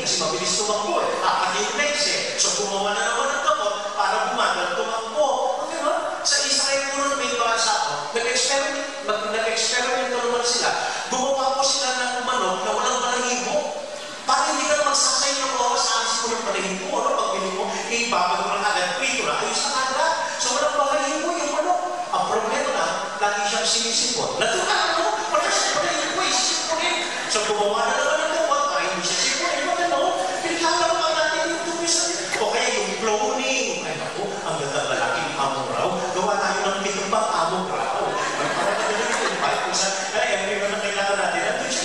kasi mabilis tumakbo eh. Apat yung legs eh. So gumawa na naman ng gamot para bumagal tumakbo. Okay ba? Sa Israel po may basa ko, nag-experiment naman sila. Gumawa po sila ng manok na walang balahibo. Para hindi ka magsasay ng oras sa alis mo ng balahibo. Ano? Pag bili mo, ibabag mo lang agad prito na ayos na agad. So walang balahibo yung manok. Ang problema na, lagi siyang sinisipon. Natural mo, wala siya balahibo, isipon eh. So gumawa na naman ng gamot, para hindi siya sipon eh. Bakit no? Pinagkakalaman natin yung tumisan. O kaya yung cloning. Ay naku, ang ganda lalaking among raw. Gawa tayo ng pitong pang among raw. Para nagagalit yung bike kung saan, everyone na kailangan natin. At doon siya,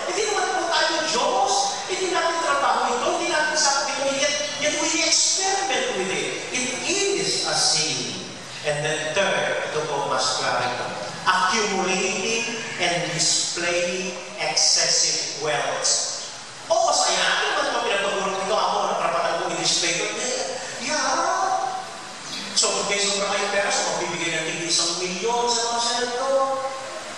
hindi naman po tayo Diyos. Hindi natin trabaho ito. Hindi natin sakti mo yet we experiment with it. It is a sin. And then third, ito po mas clarito, accumulating and displaying excessive wealth. O, saya natin naman ito pinagpagulong ito ako na karapatan ko i-display ko. Yeah. So, kung may sobra kayong pera, so magbibigay ng tig-1 milyon sa mga senador.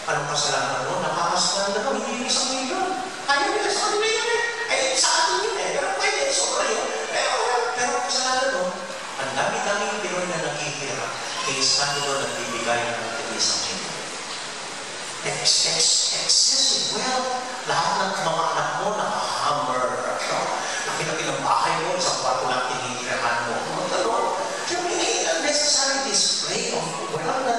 Anong kasalanan mo? Nakakasalanan na hindi 1 milyon. Ayaw nila sa kanila yan eh. Eh, sa atin yun eh. Pero pwede, sobra yun. Pero kasalanan mo, ang dami-daming Pinoy na naghihirap kay Santo nagbibigay ng tig-1 milyon. Excessive wealth. Lahat ng mga anak mo naka-hammer. Laki-laki ng bahay mo, isang kwarto lang tinitirahan mo. Hindi unnecessary display of wealth.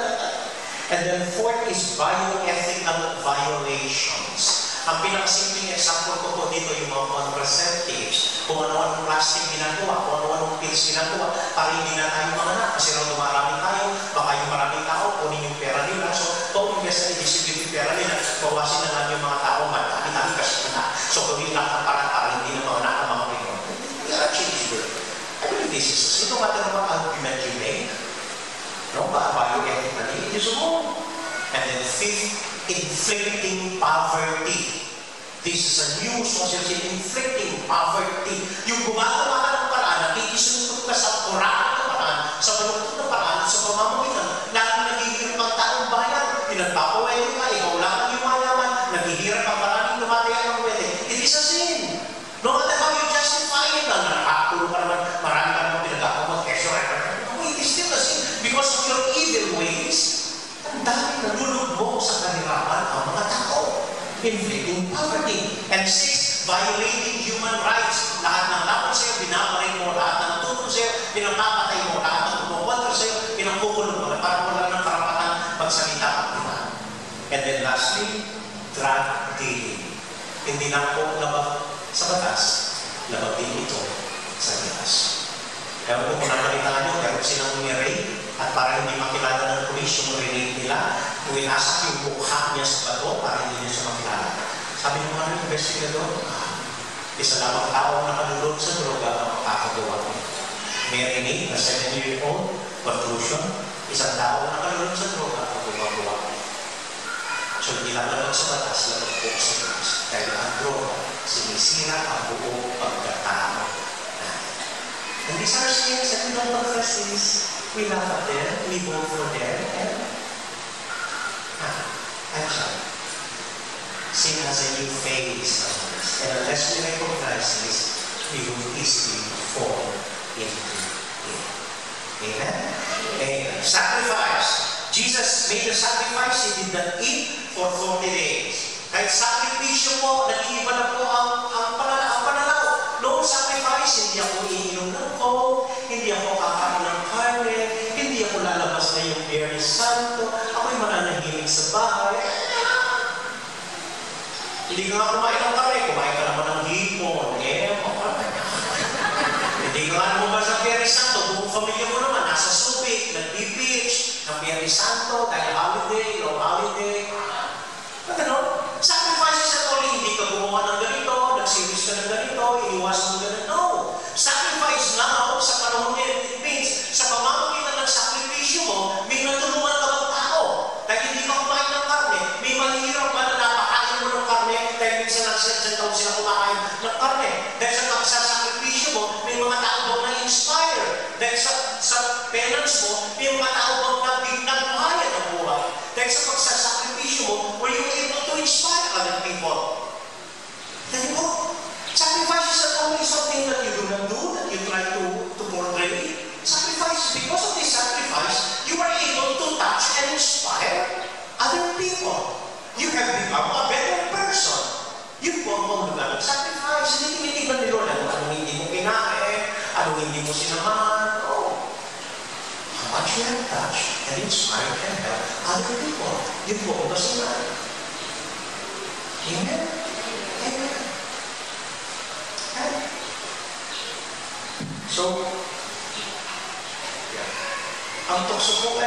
And then fourth is bioethical violations. Ang pinakasimpleng example ko po dito yung mga contraceptives. Kung ano-anong plastic ginagawa, kung ano-anong pills ginagawa, para hindi na tayo manganak. Kasi raw dumarami tayo, baka yung maraming tao, kunin yung pera nila. So, kung invest na i-discipline yung pera nila, bawasin na lang yung mga tao, madami kasi na. So, gawin lang ang para hindi na manganak ang mga Pinoy. We are achievable. I believe this is no matter what argument you make, no, bioethically, it is wrong. And then fifth, inflicting poverty. This is a new social system, inflicting poverty. Yung gumagawa ka ng paraan, nakikisunod ka sa kurang na paraan, sa malungkot na paraan, sa pamamagitan, lalo naghihirap ang taong bayan, pinagpapawelo ka, ikaw lang ang yumayaman, naghihirap ang maraming lumataya ng pwede. It is a sin. No matter how you justify it, nakakakulo ka naman, marami ka naman pinagkakawag, it is still a sin. Because of your evil ways, ang dami nalulubog sa kahirapan ang mga tao. Inflicting poverty. And six, violating human rights. Lahat ng dapat sa'yo, binabarin mo. Lahat ng tutong sa'yo, pinapapatay mo. Lahat ng kumukontra sa'yo, pinakukulong mo. Para wala ng karapatan magsalita at iman. And then lastly, drug dealing. Hindi lang po labag sa batas, labag din ito sa Diyos. Kaya kung nakalitaan nyo, meron silang umirape, at para hindi makilala ng pulis yung rinate nila, puwinasak yung mukha niya sa bato para hindi niya siya makilala. Sabi ng mga investigador, isa lamang tao na nakalulog sa droga ang makakagawa ko. May rinate na 7-year-old, conclusion, isang tao na nakalulog sa droga ang gumagawa ko. So hindi lang labag sa batas, labag po sa Diyos. Dahil ang droga, sinisira ang buong pagkatao. And these are sins and we don't confess this. We laugh at them, we vote for them, and I'm sorry. Sin has a new face on us. And unless we recognize this, we will easily fall into it. Amen? Amen. Sacrifice. Jesus made a sacrifice. He did not eat for 40 days. Kahit sakripisyo po, nag-iiba na po ang pananaw. No sacrifice, hindi ako iinom ng coke, hindi ako kakain ng karne, hindi ako lalabas na yung Mary Santo, ako'y mananahimik sa bahay. Hindi ka nga kumain ng karne, kumain ka naman ng hipon. Hindi ka nga naman sa Mary Santo, buong pamilya mo naman, nasa Subic, nag-beach, ng Mary Santo, dahil holiday, long holiday. Ano? Sacrifices at all, hindi ka gumawa ng ganito, nagsiris ka ng ganito, iniwasan mo ganito. No. Sacrifice now, sa panahon niya, it means, sa pamamagitan ng sakripisyo mo, may natulungan ka ng tao. Dahil hindi ka kumain ng karne, may mahirap ba na napakain mo ng karne, dahil minsan nagsasan taon sila kumakain ng karne. Dahil sa pagsasakripisyo mo, may mga tao bang na-inspire. Dahil sa penance mo, may mga tao bang nagbuhayan ng buhay. Dahil sa pagsasakripisyo mo, were you able to inspire other people? Dahil po, sacrifices have become a better person. Yun po ang mahulugan ng sacrifice. Hindi tinitignan ni Lord anong hindi mo kinain, anong hindi mo sinamahan. Oh. How much you have touched and inspired and helped other people. Yun po ang basihan. Amen? Amen. Amen. So, ang tukso po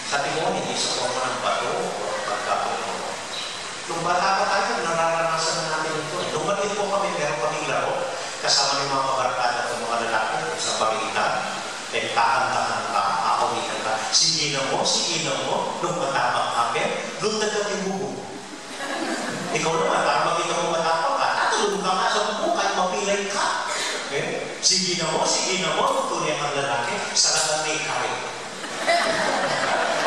sa tingin hindi sa forma ng bato o pagkapuno. Nung bata pa tayo, nararanasan na natin ito. Nung maliit po kami, meron kaming laro, kasama ng mga kabarkada at mga lalaki sa pagkita, kakantahan ka, aawitan ka, sige na mo, nung matapang kami, doon nagkaping bubo. Ikaw naman, para makita mo matapang ka, tatulog ka nga sa bubo, kahit mapilay ka. Okay? Sige na mo, tunay ang lalaki, salagang may kari.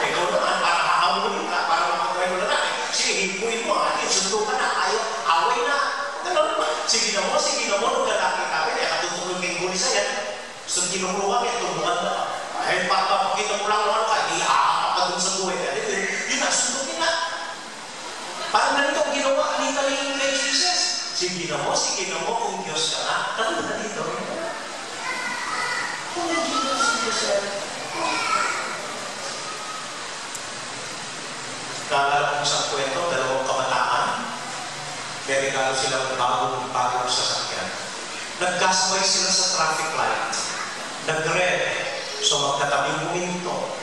Ikaw naman, para hahamulin ka, para makakawin mo lalaki. Sige, himpuin mo, sundo ka na, away na. Ano naman? Sige na mo, nung lalaki kami, katutulog kayong guli sa'yan. So, tinumuruan yan, tumukan na. Ay, pakita mo lang naman ka, ihahapak ka dun sa buhay. Yun na, sundugin na. Parang ganito ang ginawa, halika kay Jesus. Sige na mo, kung Diyos ka na. Ano na dito? Kung Jesus, Naalala ko sa kwento, dalawang kabataan. May regalo silang bagong sasakyan. Nagkasabay sila sa traffic light. Nag-red. So magkatabing huminto.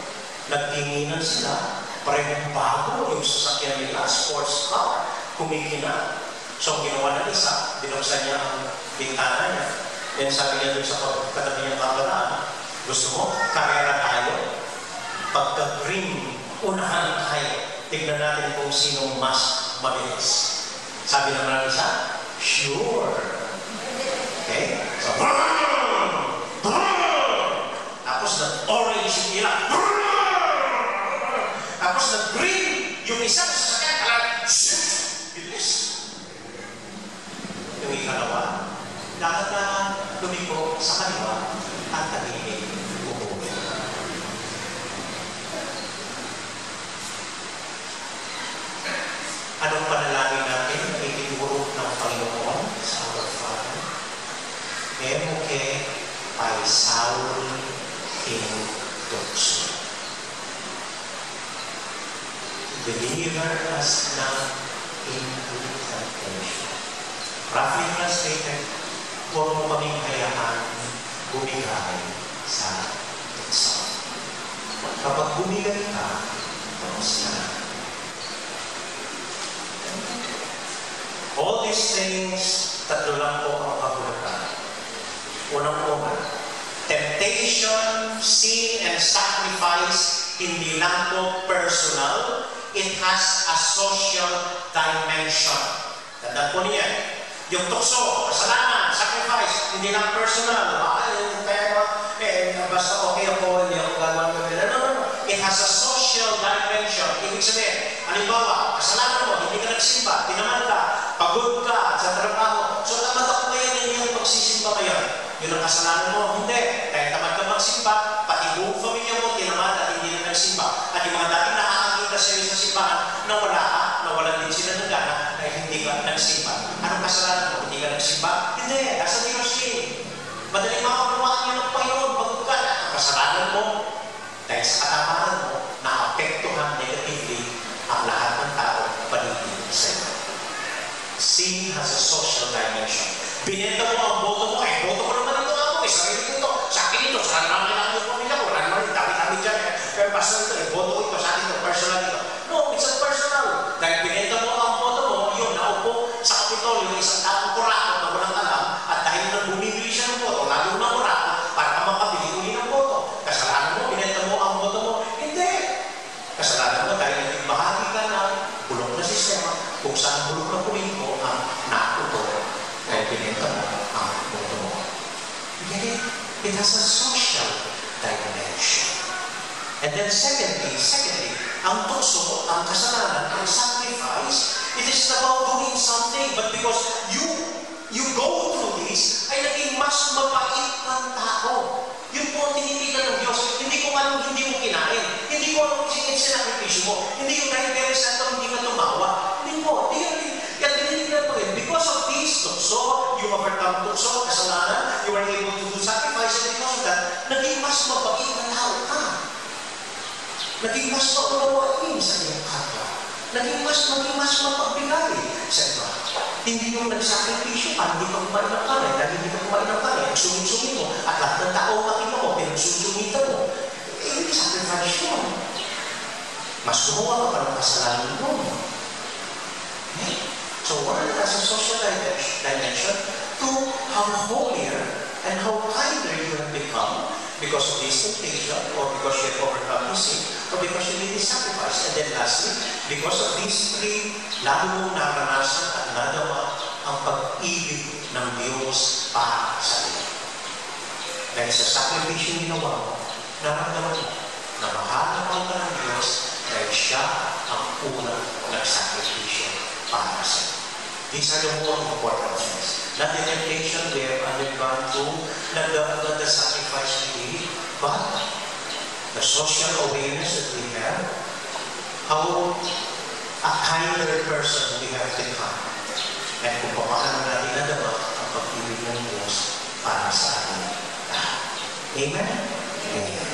Nagtinginan sila. Parehong bago yung sasakyan nila, sports car. Kumikina. So, ginawa ng isa, binuksan niya ang bintana niya. Then sabi niya doon sa katabi niyang kabataan, gusto mo, karera tayo. Pagka-green, unahan tayo. Tignan natin kung sino mas mabilis. Sabi naman ng isa, sure. Okay? So, tapos nag-orange yung ila. Tapos nag-green yung isang sasakyan. Bilis. Yung ikalawa, dapat na lumiko sa kaliwa at tagilid umuwi. Anong panalangin natin na itinuro ng Panginoon sa our Father? Memoke paisauri in doxo. Deliver us not into temptation. Roughly translated, huwag mo kaming hayaan bumigay sa tukso. Kapag bumigay ka, tapos na. All these things, tatlo lang po ang kahulugan. Unang-una, temptation, sin, and sacrifice, hindi lang po personal, it has a social dimension. Tandaan po niya. Yung tukso, kasalanan, sacrifice, hindi lang personal. Basta okay ako, hindi ako gagawin ko. No. It has a social dimension. Ibig sabihin, halimbawa, kasalanan mo, hindi ka nagsimba, tinaman ka, pagod ka sa trabaho. So, tamad ako ngayon, hindi yung magsisimba ngayon. Yun ang kasalanan mo, hindi. Kahit tamad ka magsimba, pati buong pamilya mo, tinamad at hindi na nagsimba. At yung mga dating nakakakita sa'yo sa simbahan, nawalan din sila ng gana dahil hindi ka nagsimba. Anong kasalanan mo? Hindi ka nagsimba? Hindi. Nasa Diyos yun. Madaling makakuhaan niyo ng Panginoon pagka ang kasalanan mo dahil sa katamaran mo, naapektuhan negatively ang lahat ng tao paligid sa iyo. Sin has a social dimension. Binenta mo ang boto mo, boto ko naman ito ako, sarili ko ito, sa akin ito, sa naman lang yung pamilya ko, naman dami-dami dyan, pero basta ito, boto ko ito, sa akin ito, personal ito. No, it's a personal. Dahil binenta mo ang boto mo, yun, naupo sa Kapitolyo, isang taong kurakot na walang alam, at dahil nang bumibili siya ng boto, lalo na kurakot, para ka makabili uli ng boto. Kasalanan mo, binenta mo ang boto mo, hindi. Kasalanan mo, dahil naging bahagi ka ng bulok na sistema, kung saan bulok na politiko ang nakuto, dahil binenta mo ang boto mo. Yet, it has a social dimension. And then secondly, ang tukso, ang kasalanan, ang sacrifice, it is about doing something, but because you go through this, ay naging mas mapait ng tao. Yun po ang tinitigan ng Diyos. Hindi ko anong hindi mo kinain. Hindi ko anong sinakripisyo mo. Hindi yung dahil pero sa ito, hindi ka ito maging mas mapagbigay sa iba. Hindi yung nagsakripisyo ka, hindi ka kumain ng kanin, dahil hindi ka kumain ng kanin, sumit-sumit mo, at lahat ng tao makita mo, pinagsusumitan mo. Hindi sacrifice yun. Mas gumawa ka pa ng kasalanan mo. Okay? So word has a social dimension to how holier and how kinder you have become because of this temptation, or because you have overcome your sin, or because you need a sacrifice. And then lastly, because of these three, lalo mong naranasan at nadama ang pag-ibig ng Diyos para sa iyo. Dahil sa sakripisyo ginawa mo, naramdaman mo na mahal ka ng Diyos dahil siya ang unang nagsakripisyo para sa iyo. These are the more important things. Not the temptation we have undergone through, not the sacrifice we did, but the social awareness that we have, how a kinder person we have become, and kung paano natin nadama ang pag-ibig ng Diyos para sa atin. Amen? Amen.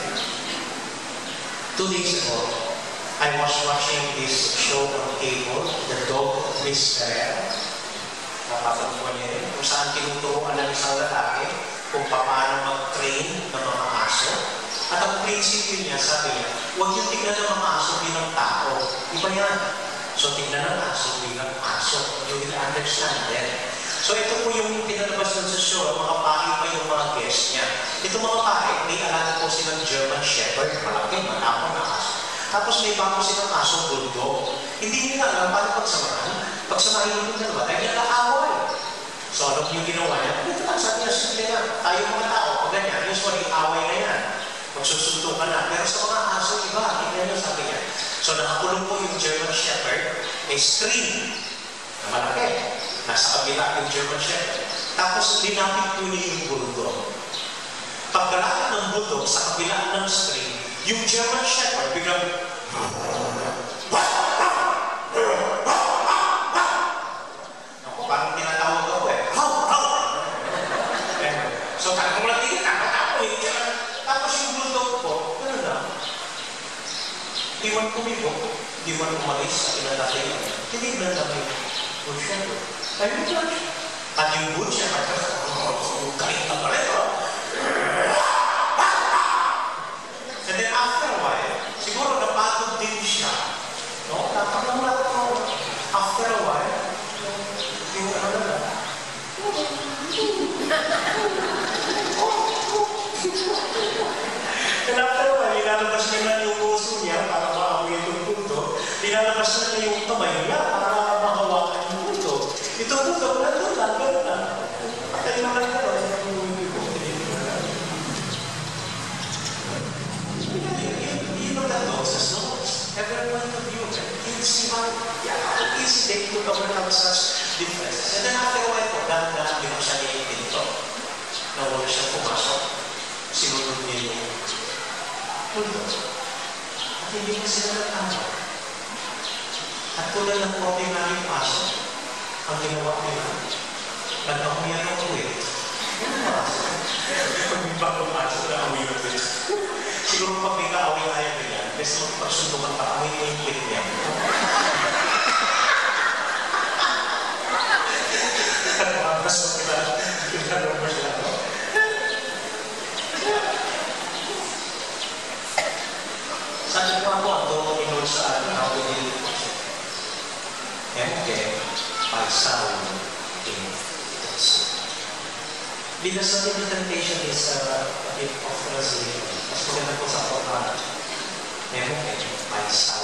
2 days ago, I was watching this show on cable, The Dog Whisperer. Napapagpuan niya rin, kung saan tinuturuan ng isang lalaki kung paano mag-train ng mga aso. At ang prinsipyo niya, sabi niya, huwag yung tignan ng mga aso bilang tao. Iba yan. So tignan ng aso bilang aso. You will understand that. So ito po yung pinalabas nun sa show, mga pari pa yung mga guest niya. Ito mga pari, may alaga po silang German Shepherd, malaki, matapang na aso. Tapos may bago silang aso, bulldog. Hindi nila alam paano pagsamahan. Pagsamahin yung dalawa, dahil nag-aaway. So ano yung ginawa niya? Ito lang, sabi niya, simple lang. Tayo mga tao, pag ganyan, usually away na yan. Magsusuntukan na. Pero sa mga aso, iba, tingnan niyo, sabi niya. So nakakulong po yung German Shepherd, may screen na malaki. Nasa kabila yung German Shepherd. Tapos linapit po niya yung bulldog. Pagkalakit ng bulldog sa kabila ng screen, yung German Shepherd biglang ako, parang tinatawag ako eh. So parang kung natin, takot-takot eh. Tapos yung bulldog ko, gano'n lang. Iwan kumibok, iwan umalis sa pinatay niya. Tinignan lang yung bull shepherd. Ayun lang. At yung bull shepherd, galit na pala ito. And then after a while, siguro napagod din siya. No? After a while, yung ano na. And after a while, nilalabas niya na yung puso niya para maamoy itong punto. Nilalabas na yung kamay niya para makawakan yung punto. Ito punto, gano'n lang. Patay naman ka rin. Every point of view, you see how easy they could overcome such differences. And then after a while po, dahan-dahan din siya nito. Na wala siya pumasok. Sinunod niya yung mundo. At hindi mo sila nagtama. At tulad ng ordinary pasok, ang ginawa nila, nag-amuyan ng uwi. Pag may pagpapasok na amuyan ng uwi. Siguro pag may kaaway-ayaw nila, bes magpagsundukan pa, amoy mo yung kwit niya. At mamas mo pinalong mo sila, no? Sabi ko ako, ang doon inol sa atin, how to deal with it. Okay, by sound in this. Because I think the temptation is a bit of translation. Mas maganda po sa format. Okay, by sound.